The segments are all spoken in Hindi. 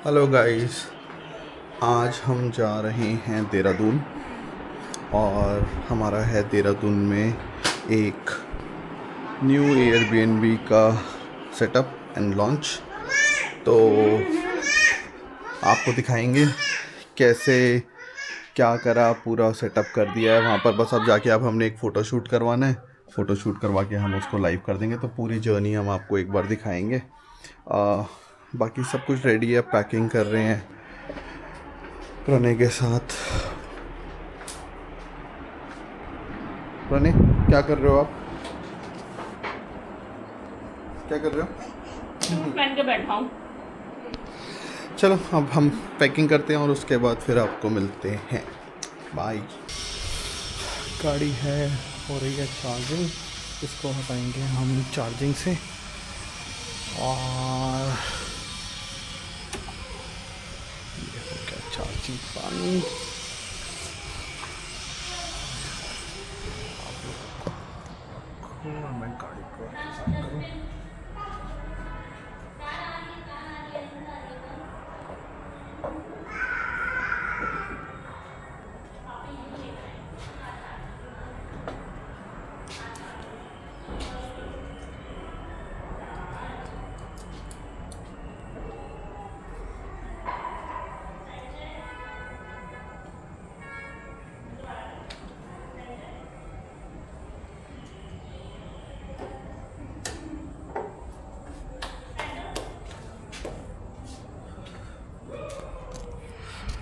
हेलो गाइस, आज हम जा रहे हैं देहरादून और हमारा है देहरादून में एक न्यू एयरबीएनबी का सेटअप एंड लॉन्च। तो आपको दिखाएंगे कैसे क्या करा, पूरा सेटअप कर दिया है वहाँ पर। बस अब जाके अब हमने एक फ़ोटोशूट करवाना है, फ़ोटोशूट करवा के हम उसको लाइव कर देंगे। तो पूरी जर्नी हम आपको एक बार दिखाएंगे। बाकी सब कुछ रेडी है, पैकिंग कर रहे हैं प्रणय के साथ। प्रणय, क्या कर रहे हो आप? क्या कर रहे हो? पहन के बैठा हूँ। चलो अब हम पैकिंग करते हैं और उसके बाद फिर आपको मिलते हैं। बाय। गाड़ी है, हो रही है चार्जिंग। इसको हटाएंगे हम चार्जिंग से और ये हो गया चार्जिंग पानी। और मैं गाड़ी को स्टार्ट करूँ।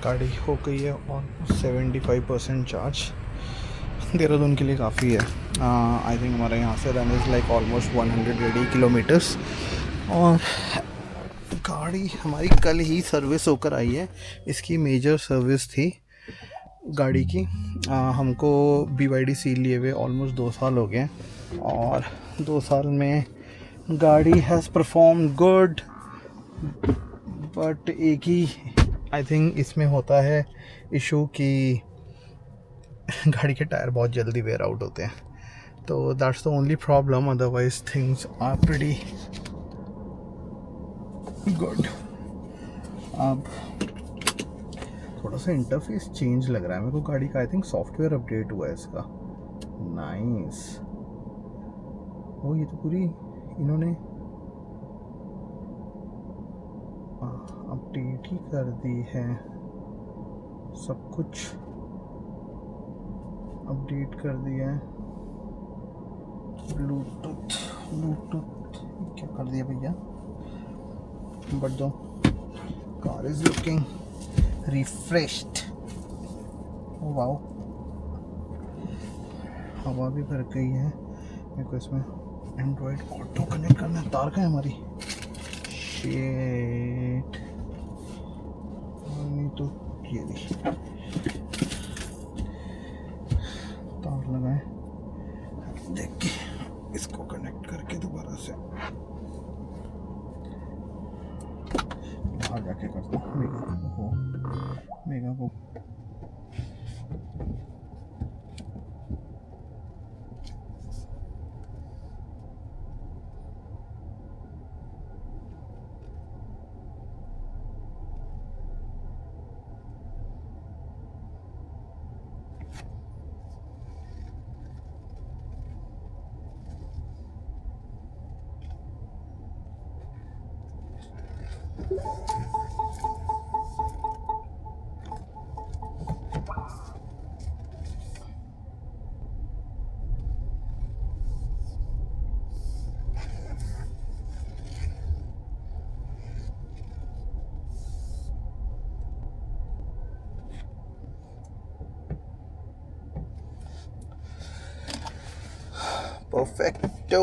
गाड़ी हो गई है ऑलमोस्ट 75% चार्ज। देहरादून के लिए काफ़ी है। आई थिंक हमारे यहाँ से run is like almost 180 kilometres. और गाड़ी हमारी कल ही सर्विस होकर आई है। इसकी मेजर सर्विस थी गाड़ी की। हमको BYD सील लिए हुए ऑलमोस्ट 2 साल हो गए और 2 साल में गाड़ी हैज़ परफॉर्म गुड। बट एक ही आई थिंक इसमें होता है इशू कि गाड़ी के टायर बहुत जल्दी वेयर आउट होते हैं। तो that's the only problem, otherwise things are pretty good. अब थोड़ा सा इंटरफेस चेंज लग रहा है मेरे को गाड़ी का। आई थिंक सॉफ्टवेयर अपडेट हुआ है इसका। नाइस। ओ ये तो पूरी इन्होंने अपडेट ही कर दी है, सब कुछ अपडेट कर दिया है। ब्लूटूथ क्या कर दिया भैया? बट दो car is looking refreshed. Wow, हवा भी भर गई है। मेरे को इसमें एंड्रॉयड ऑटो कनेक्ट करना है। तार का है हमारी शेट। नहीं तो ये देखिए तार लगाए, देख के इसको कनेक्ट करके दोबारा से बाहर जाके करता हूँ। मेगा को परफेक्टो।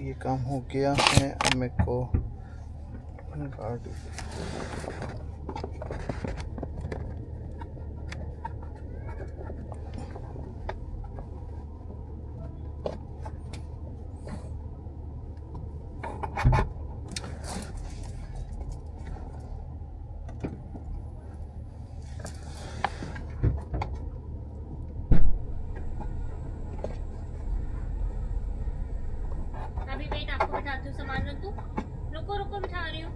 ये काम हो गया है। अब मेरे को गाड़ी अभी वेट, आपको बिठाती हूँ, सामान रख दूँ। रुको रुको, बिठा रही हूँ।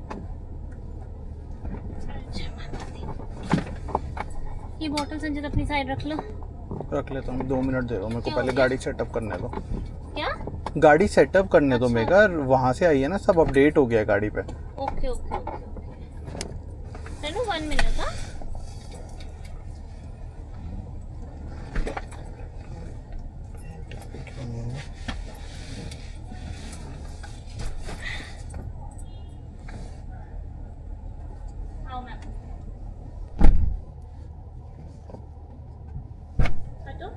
ये बॉटल संजय अपनी साइड रख लो। रख लेता हूँ, 2 मिनट दे दो मेरे को, पहले गाड़ी सेटअप करने दो। क्या? गाड़ी सेटअप करने दो मेरे को, वहाँ से आई है ना, सब अपडेट हो गया है गाड़ी पे। Okay okay okay. चलो 1 मिनट। हाँ आओ मैम। हटो।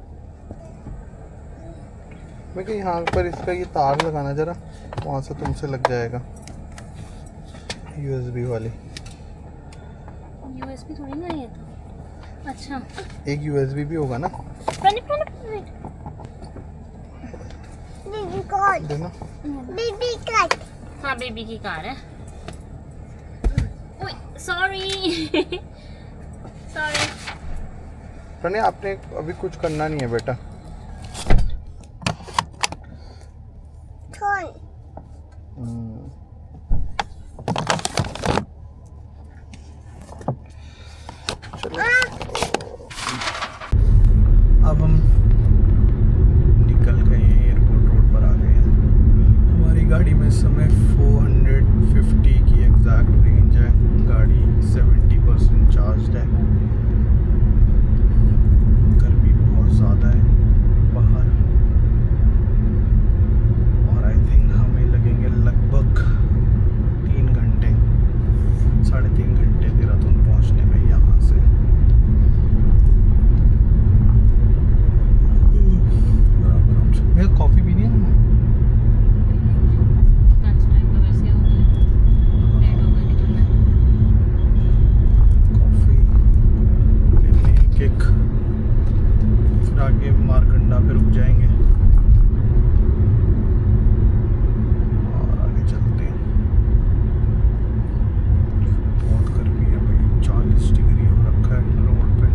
मैं कि यहाँ पर इसका ये तार लगाना जरा, वहाँ से तुमसे लग जाएगा, USB वाली। USB थोड़ी ना ये तो। अच्छा एक USB भी होगा ना। प्रणीत देना। Baby car. हाँ बेबी की कार है। ओए सॉरी सॉरी। प्रणय आपने अभी कुछ करना नहीं है बेटा। चलो अब हम निकल गए हैं, एयरपोर्ट रोड पर आ गए हैं। हमारी गाड़ी में इस समय 450 की एग्जैक्ट रेंज है, गाड़ी 70% चार्ज है। गर्मी बहुत ज़्यादा है बाहर, और आई थिंक हमें लगेंगे लगभग 3 घंटे, 3.5 घंटे देहरादून पहुंचने में यहाँ से। आराम से। भैया कॉफ़ी पीनी है? लंच टाइम का वैसे हो गया, लेट हो गया निकलने में। कॉफ़ी लेने एक फिर आगे मारकंडा पे रुक जाएंगे और आगे चलते हैं। बहुत गर्मी है भाई, 40 डिग्री हो रखा है रोड पे।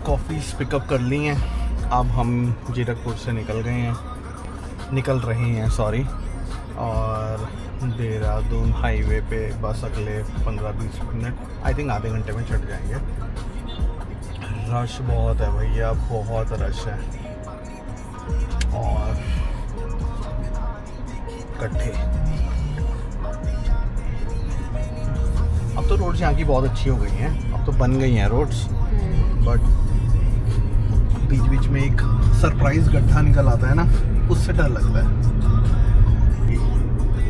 कॉफ़ीज पिकअप कर ली हैं, अब हम जीरकपुर से निकल रहे हैं सॉरी, और देहरादून हाईवे पे बस अगले 15-20 मिनट, आई थिंक आधे घंटे में चढ़ जाएंगे। रश बहुत है भैया, बहुत रश है, और कट्ठे। अब तो रोड्स यहाँ की बहुत अच्छी हो गई हैं, अब तो बन गई हैं रोड्स, बट बीच बीच में एक सरप्राइज गड्ढा निकल आता है ना, उससे डर लगता है।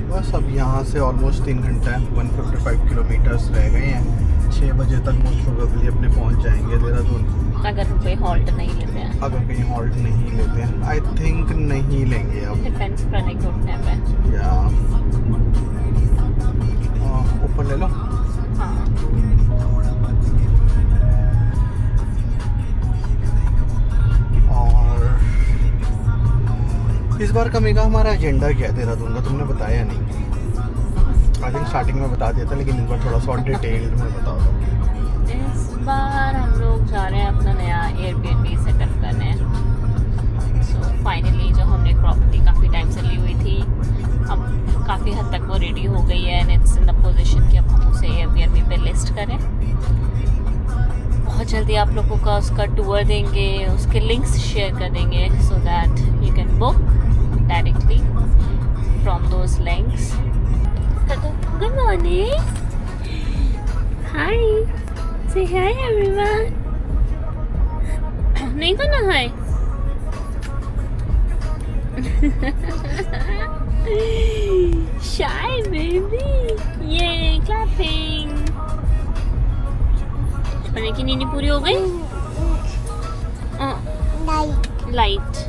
बस अब यहाँ से ऑलमोस्ट 3 घंटा है, 155 किलोमीटर्स रह गए हैं। 6 बजे तक मोस्ट प्रोबेबली अपने पहुँच जाएंगे देहरादून, अगर कोई हॉल्ट नहीं लेते हैं। अगर कहीं हॉल्ट नहीं लेते हैं, आई थिंक नहीं लेंगे अब। डिपेंड्स प्रणय के उठने पे। या ऊपर ले लो। हाँ इस बार का मेगा हमारा एजेंडा क्या है देहरादून का, तुमने बताया नहीं। आई थिंक स्टार्टिंग में बता दिया था, लेकिन इस बार थोड़ा सा डिटेल्ड में बता दो। इस बार हम लोग जा रहे हैं अपना नया एयरबीएनबी सेटअप करने। सो फाइनली जो हमने प्रॉपर्टी काफ़ी टाइम से ली हुई थी, अब काफ़ी हद तक वो रेडी हो गई है, and it's in the position कि अब हम उसे एयरबीएनबी पे लिस्ट करें। बहुत जल्दी आप लोगों का उसका टूर देंगे, उसके लिंक्स शेयर कर देंगे, so that you can book directly from those links. Good morning, hi, say hi everyone. नहीं करना है शाय बेबी, ये क्लैपिंग। पढ़ने की नींद पूरी हो गई। लाइट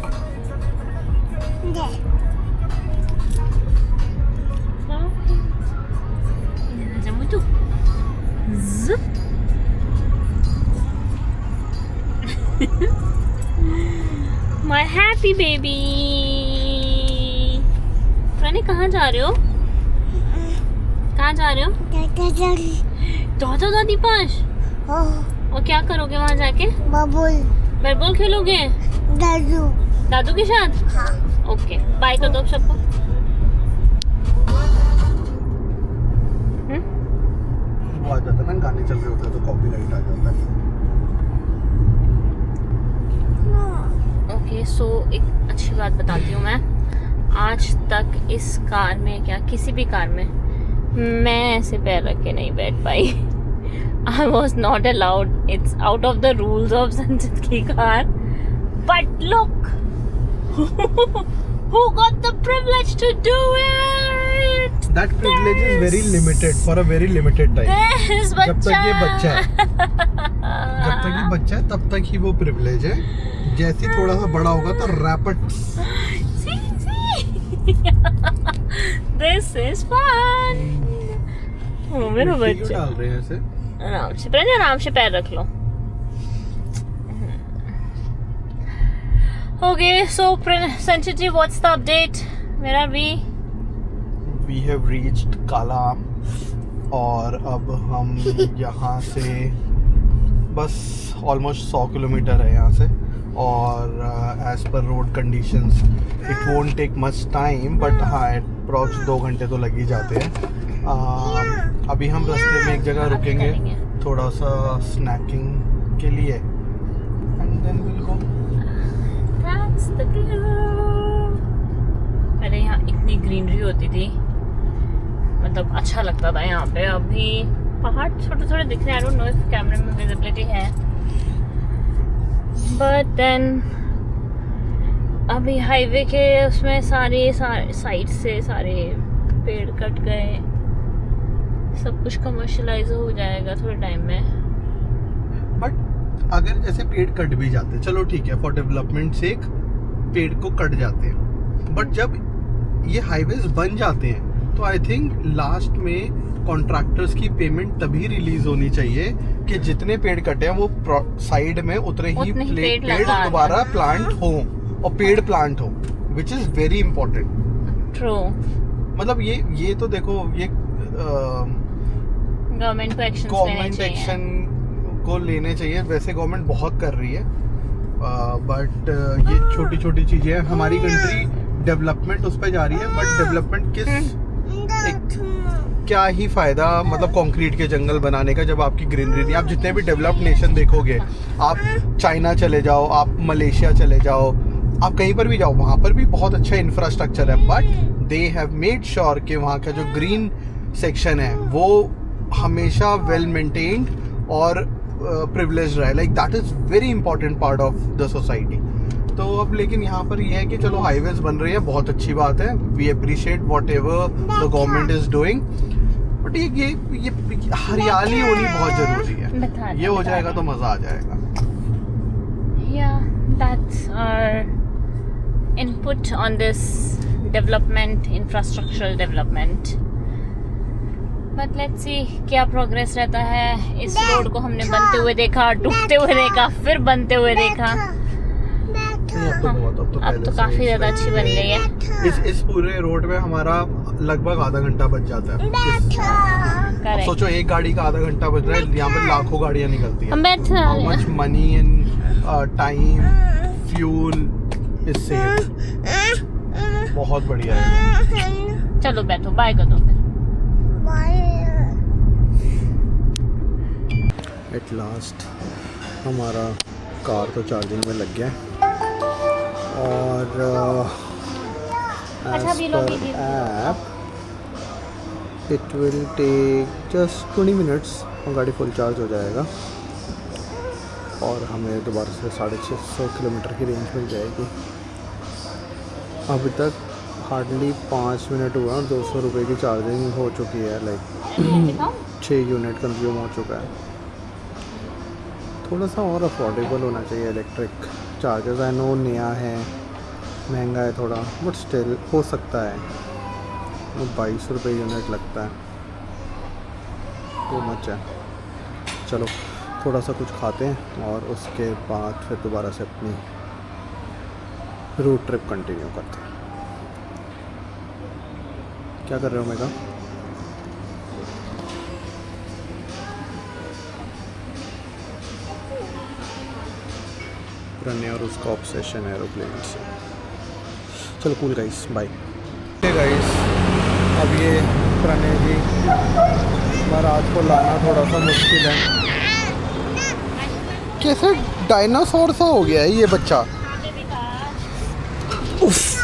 muito my happy baby। Pranay कहाँ जा रहे हो? कहाँ जा रहे हो? दादा दादी पास। और क्या करोगे वहाँ जाके? बैटबॉल खेलोगे? दादू के साथ? हाँ। ओके, बाय कर दो सबको। वो आ जाता है ना, गाने चल रहे होते हैं तो कॉपीराइट आ जाता है। ओके, सो एक अच्छी बात बताती हूँ मैं। आज तक इस कार में, क्या किसी भी कार में, मैं ऐसे पैर रख के नहीं बैठ पाई। I was not allowed. It's out of the rules of संचित की car. But look, who got the privilege to do it? That privilege is very limited for a very limited time. This जब तक ये बच्चा है, जब तक ये बच्चा है तब तक ही वो प्रिविलेज है। जैसे ही थोड़ा सा बड़ा होगा तो रैपिड। This is fun. ओ मेरा बच्चा डाल रहे हैं ऐसे। आराम से प्रणय, आराम से पैर रख लो। Okay, so Sanchit ji, what's the update? Where are we? We have reached Kala और अब हम यहाँ से बस ऑलमोस्ट 100 किलोमीटर है यहाँ से, और as per road conditions it won't take much time, but हाँ अप्रॉक्स 2 घंटे तो लग ही जाते हैं। अभी हम रास्ते में एक जगह रुकेंगे थोड़ा सा स्नैकिंग के लिए, and then will go. That's the view. पहले यहाँ इतनी ग्रीनरी होती थी, मतलब अच्छा लगता था यहाँ पे। अभी पहाड़ छोटे छोटे दिख रहे हैं। आई डोंट नो इफ कैमरे में विजिबिलिटी है, बट देन अभी हाईवे के उसमें सारे साइड से सारे पेड़ कट गए, सब कुछ कमर्शियलाइज हो जाएगा थोड़े टाइम में। बट अगर जैसे पेड़ कट भी जाते हैं, चलो ठीक है, फॉर डेवलपमेंट सेक पेड़ को कट जाते हैं, बट जब ये हाईवेज बन जाते हैं तो आई थिंक लास्ट में कॉन्ट्रैक्टर्स की पेमेंट तभी रिलीज होनी चाहिए कि जितने पेड़ कटे हैं वो साइड में उतने ही पेड़ दोबारा प्लांट हो, और पेड़ प्लांट हो, which is very important. True. मतलब ये तो देखो, ये गवर्नमेंट एक्शन को लेने चाहिए। वैसे गवर्नमेंट बहुत कर रही है, बट ये छोटी छोटी चीजें हैं। हमारी कंट्री डेवलपमेंट उस पर जा रही है, बट डेवलपमेंट क्या ही फायदा, मतलब कंक्रीट के जंगल बनाने का, जब आपकी ग्रीनरी नहीं। आप जितने भी डेवलप्ड नेशन देखोगे, आप चाइना चले जाओ, आप मलेशिया चले जाओ, आप कहीं पर भी जाओ, वहाँ पर भी बहुत अच्छा इंफ्रास्ट्रक्चर है, but they have made sure कि वहाँ का जो ग्रीन सेक्शन है वो हमेशा वेल मेंटेन्ड और प्रिविलेज रहा है। Like that is very important part of the society. तो अब लेकिन यहाँ पर ये है कि चलो हाईवेज बन रही है, बहुत अच्छी बात है। We appreciate whatever the government is doing, but ये हरियाली होनी बहुत जरूरी है। ये हो जाएगा तो मजा आ जाएगा। Yeah, that's our input on this development, infrastructural development. But let's see क्या प्रोग्रेस रहता है। इस रोड को हमने बनते हुए देखा, टूटते हुए देखा, फिर बनते हुए देखा। अब तो काफी ज्यादा अच्छी बन गई है। इस पूरे रोड में हमारा लगभग आधा घंटा बच जाता है। सोचो एक गाड़ी का आधा घंटा बच रहा है, यहाँ पर लाखों गाड़ियाँ निकलती हैं। How much money and time, fuel is saved। बहुत बढ़िया है। चलो बैठो, बाय कर दो फिर। एट लास्ट हमारा कार तो चार्जिंग में लग गया, और as per app it will take just 20 minutes और गाड़ी फुल चार्ज हो जाएगा, और हमें दोबारा से 650 किलोमीटर की रेंज मिल जाएगी। अभी तक हार्डली 5 मिनट हुआ और 200 रुपये की चार्जिंग हो चुकी है। लाइक 6 यूनिट कंज्यूम हो चुका है। थोड़ा सा और अफोर्डेबल होना चाहिए इलेक्ट्रिक चार्जर्स। आई नो नया है, महंगा है थोड़ा, बट स्टिल हो सकता है। वो 22 रुपये यूनिट लगता है, वो मच है। चलो थोड़ा सा कुछ खाते हैं और उसके बाद फिर दोबारा से अपनी रूट ट्रिप कंटिन्यू करते हैं। क्या कर रहे हो मेगा? प्रणय और उसका ऑब्सेशन है एरोप्लेन से। चलो कूल गाइस, बाय गाइस। अब ये प्रणय जी महाराज को लाना थोड़ा सा मुश्किल है। कैसे डायनासोर सा हो गया है ये बच्चा। उफ।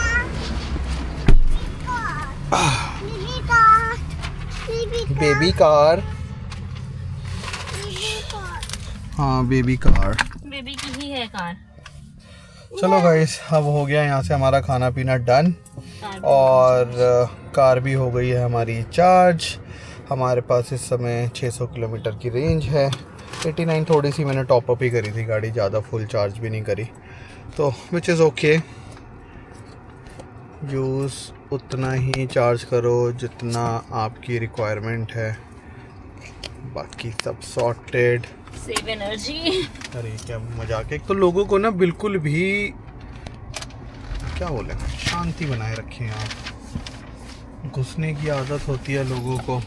Baby car. हाँ बेबी कार, बेबी की ही है कार। चलो गाइस, अब हो गया यहाँ से हमारा खाना पीना डन और कार भी हो गई है हमारी चार्ज। हमारे पास इस समय 600 किलोमीटर की रेंज है। 89 थोड़ी सी मैंने टॉपअप ही करी थी गाड़ी, ज़्यादा फुल चार्ज भी नहीं करी, तो विच इज़ ओके। यूज़ उतना ही चार्ज करो जितना आपकी रिक्वायरमेंट है, बाकी सब सॉर्टेड। Save energy. अरे क्या मजाक है। एक तो लोगों को ना बिल्कुल भी क्या बोले, शांति बनाए रखें आप। घुसने की आदत होती है लोगों को।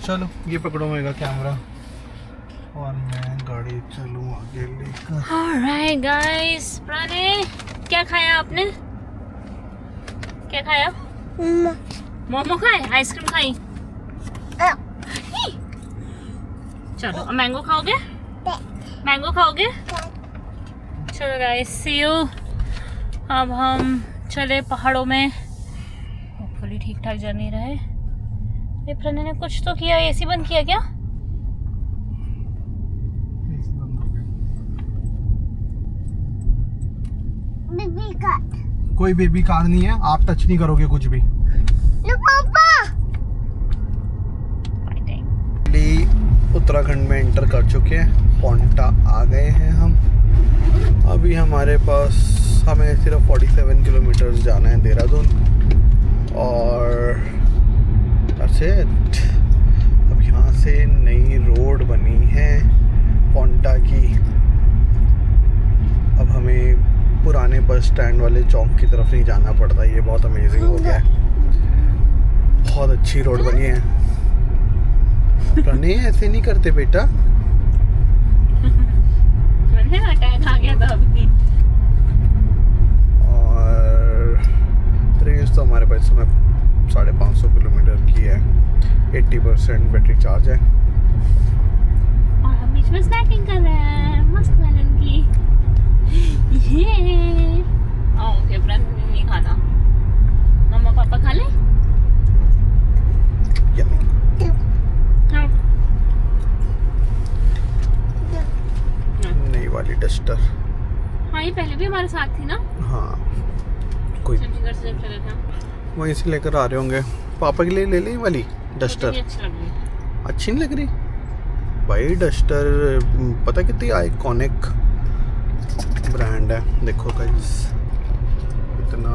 चलो ये पकड़ो मेरा कैमरा और मैं गाड़ी चलूँ आगे लेकर। ऑलराइट गाइस, प्रणय क्या खाया आपने? क्या खाया? मोमो खाए, आइसक्रीम खाई। चलो अब मैंगो खाओगे? मैंगो खाओगे? चलो गाइस, सी यू। अब हम चले पहाड़ों में। होपफुली ठीक ठाक जर्नी रहे। ये प्रणय ने कुछ तो किया। एसी बंद किया क्या? Baby car. कोई बेबी कार नहीं है, आप टच नहीं करोगे कुछ भी। पापा उत्तराखंड में एंटर कर चुके हैं, पोंटा आ गए हैं हम। अभी हमारे पास हमें सिर्फ 47 किलोमीटर जाना है देहरादून और that's it। अब यहाँ से नई रोड बनी है पोंटा की। अब हमें पुराने बस स्टैंड वाले चौक की तरफ नहीं जाना पड़ता। ये बहुत अमेजिंग हो गया है, बहुत अच्छी रोड बनी है। प्रणय ऐसे नहीं करते बेटा। अटैक आ गया था अभी। और रेंज तो हमारे पास समय 550 किलोमीटर की है। 80% बैटरी चार्ज है और हम बीच में स्नैकिंग कर रहे हैं मस्त मेलन की। ये ओके, प्रणय नहीं खाना। मम्मा पापा खा ले। नई वाली डस्टर। हाँ, ये पहले भी हमारे साथ थी ना। हाँ कोई चंडीगढ़ से जब चले थे वहीं से लेकर आ रहे होंगे। पापा के लिए ले लें वाली डस्टर। मुझे अच्छी लग रही। अच्छी नहीं लग रही भाई डस्टर, पता कितनी आइकॉनिक ब्रांड है। देखो गाइस इतना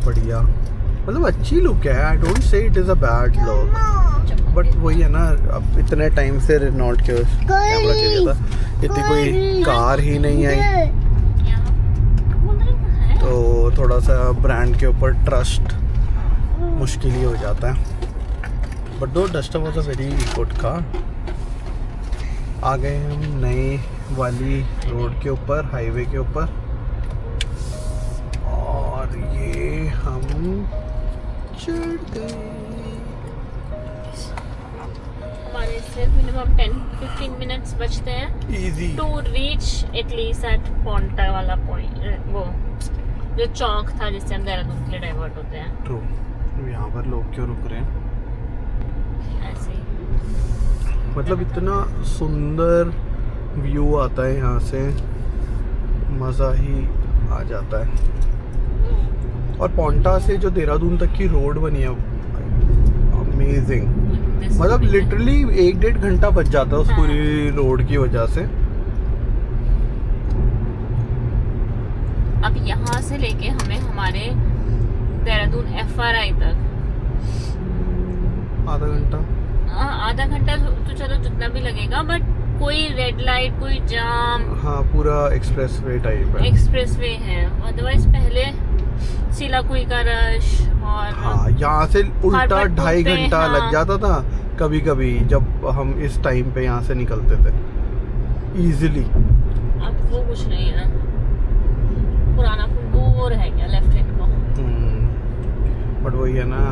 बढ़िया, मतलब अच्छी लुक है। I don't say it is a bad look, but वही है ना, अब इतने टाइम से रेनॉल्ट के कैमरा के लिए था, इतनी कोई कार ही नहीं आई, तो थोड़ा सा ब्रांड के ऊपर ट्रस्ट मुश्किल ही हो जाता है। But the Duster was a very good car. आ गए हम नई वाली रोड के ऊपर, हाईवे के ऊपर, और ये हम चढ़ गए। हमारे सिर्फ मिनिमम 10-15 मिनट्स बचते हैं easy to reach at least at Paonta वाला पॉइंट, वो जो चौक था जिससे हम देहरादून के लिए डाइवर्ट होते हैं। ट्रू। यहाँ पर लोग क्यों रुक रहे हैं ऐसे ही। मतलब इतना सुंदर व्यू आता है यहाँ से, मज़ा ही आ जाता है। और पोंटा से जो देहरादून तक की रोड बनी है अमेजिंग, मतलब लिटरली 1-1.5 घंटा बच जाता है उस पूरी रोड की वजह से। अब यहाँ से लेके हमें हमारे देहरादून FRI तक आधा घंटा तो चलो जितना भी लगेगा, बट कोई रेड लाइट, कोई जाम। हाँ पूरा एक्सप्रेस वे टाइप है। एक्सप्रेस वे है, अदरवाइज पहले सिलाकुई का रश और हाँ, यहाँ से उल्टा हार्बर 2.5 पे, घंटा हाँ। लग जाता था कभी कभी, जब हम इस टाइम पे यहाँ से निकलते थे इजीली। अब वो कुछ नहीं है, पुराना पुल वो रह गया लेफ्ट हैंड को। बट वही है ना,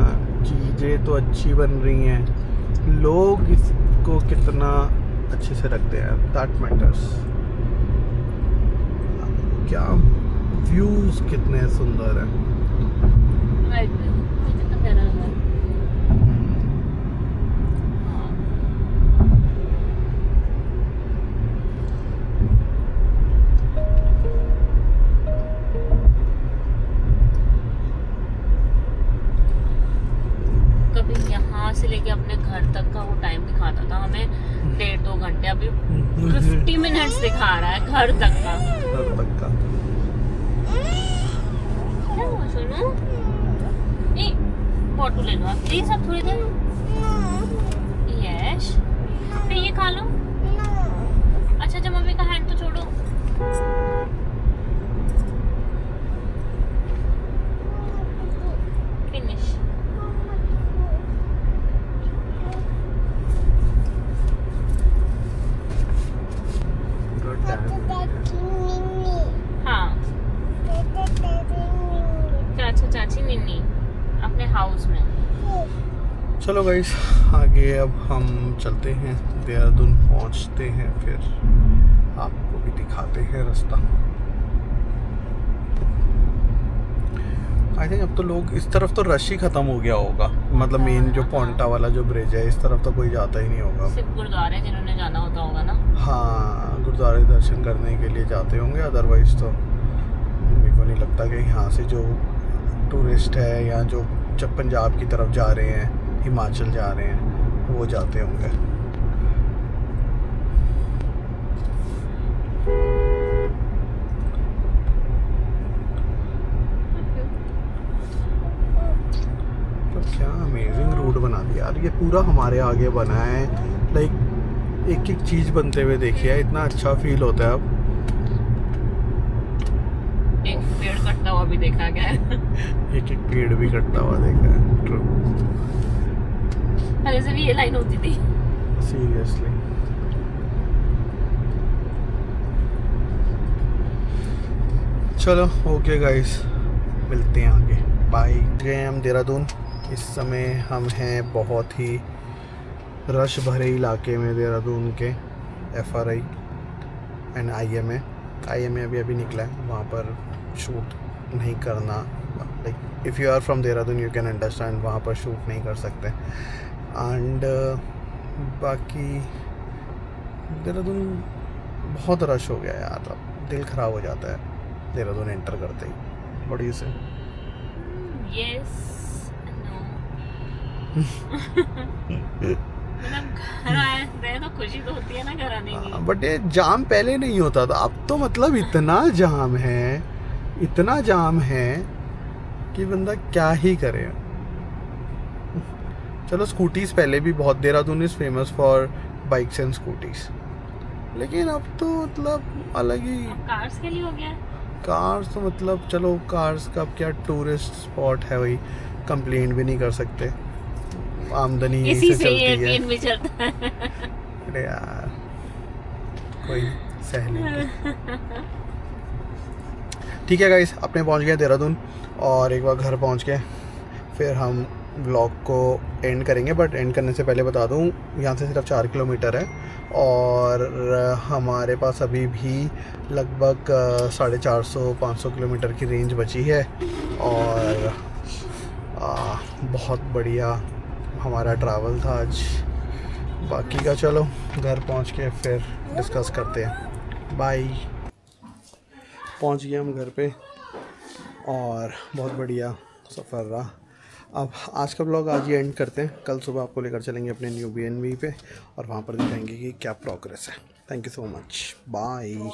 चीज़ें तो अच्छी बन रही हैं, लोग इसको कितना अच्छे से रखते हैं, दैट मैटर्स। क्या व्यूज कितने सुंदर हैं। राइट, कितना प्यारा लग रहा है। कभी यहाँ से लेके अपने घर तक का वो टाइम दिखाता था हमें 1.5-2 घंटे, अभी 50 मिनट्स दिखा रहा है घर तक का। घर तक का। क्या हुआ सोनू? ए, फोटो ले लो आप प्लीज, आप थोड़ी देर। यस, फिर ये खा लो। अच्छा अच्छा, मम्मी का हैंड तो छोड़ो। फिनिश। हाँ, चाचा चाची निन्नी अपने हाउस में। चलो गाइस, आगे अब हम चलते हैं, देहरादून पहुंचते हैं, फिर आपको भी दिखाते हैं रास्ता। आई थिंक अब तो लोग इस तरफ तो रश ही खत्म हो गया होगा, मतलब मेन जो पोंटा वाला जो ब्रिज है, इस तरफ तो कोई जाता ही नहीं होगा। सिर्फ गुरुद्वारे जिन्होंने जाना होता होगा ना। हाँ, गुरुद्वारे दर्शन करने के लिए जाते होंगे, अदरवाइज तो मेरे को नहीं लगता कि यहाँ से जो टूरिस्ट है या जो जब पंजाब की तरफ जा रहे हैं, हिमाचल जा रहे हैं, वो जाते होंगे। तो क्या अमेजिंग रोड बना दिया यार, ये पूरा हमारे आगे बना है। लाइक एक एक चीज़ बनते हुए देखिए, इतना अच्छा फील होता है। अब एक पेड़ कटता हुआ भी देखा गया है। एक एक पेड़ भी कटता हुआ देखा है। ट्रू, पहले से भी ये लाइन होती थी। सीरियसली। चलो ओके गाइस, मिलते हैं आगे, बाय। गए हम देहरादून। इस समय हम हैं बहुत ही रश भरे इलाके में देहरादून के, FRI एंड IMA अभी निकला है, वहाँ पर शूट नहीं करना। Like if you are from Dehradun you can understand, वहाँ पर शूट नहीं कर सकते। एंड बाकी देहरादून बहुत रश हो गया यार, अब दिल ख़राब हो जाता है देहरादून एंटर करते ही। व्हाट डू यू से? यस, मतलब घर आए तो खुशी तो होती है ना घर आने की। बट ये जाम पहले नहीं होता था, अब तो मतलब इतना जाम है, इतना जाम है कि बंदा क्या ही करे। चलो स्कूटीज पहले भी बहुत, Dehradun is famous for bikes and scooties, लेकिन अब तो मतलब अलग ही। कार्स के लिए हो गया। कार्स तो मतलब चलो, कार्स का अब क्या, टूरिस्ट स्पॉट है, वही कंप्लेंट भी नहीं कर सकते, आमदनी यहीं इसी से से चलती है। एयरप्लेन भी चलता है। अरे यार, कोई सह लेंगे। ठीक है गाइस, अपने पहुंच गए देहरादून, और एक बार घर पहुंच के फिर हम व्लॉग को एंड करेंगे। बट एंड करने से पहले बता दूं, यहाँ से सिर्फ 4 किलोमीटर है, और हमारे पास अभी भी लगभग 450-500 किलोमीटर की रेंज बची है, और बहुत बढ़िया हमारा ट्रैवल था आज। बाकी का चलो घर पहुँच के फिर डिस्कस करते हैं। बाय। पहुँच गए हम घर पे, और बहुत बढ़िया सफ़र रहा। अब आज का ब्लॉग आज ही एंड करते हैं। कल सुबह आपको लेकर चलेंगे अपने न्यू BNB पे, और वहाँ पर दिखाएंगे कि क्या प्रोग्रेस है। Thank you so much, bye.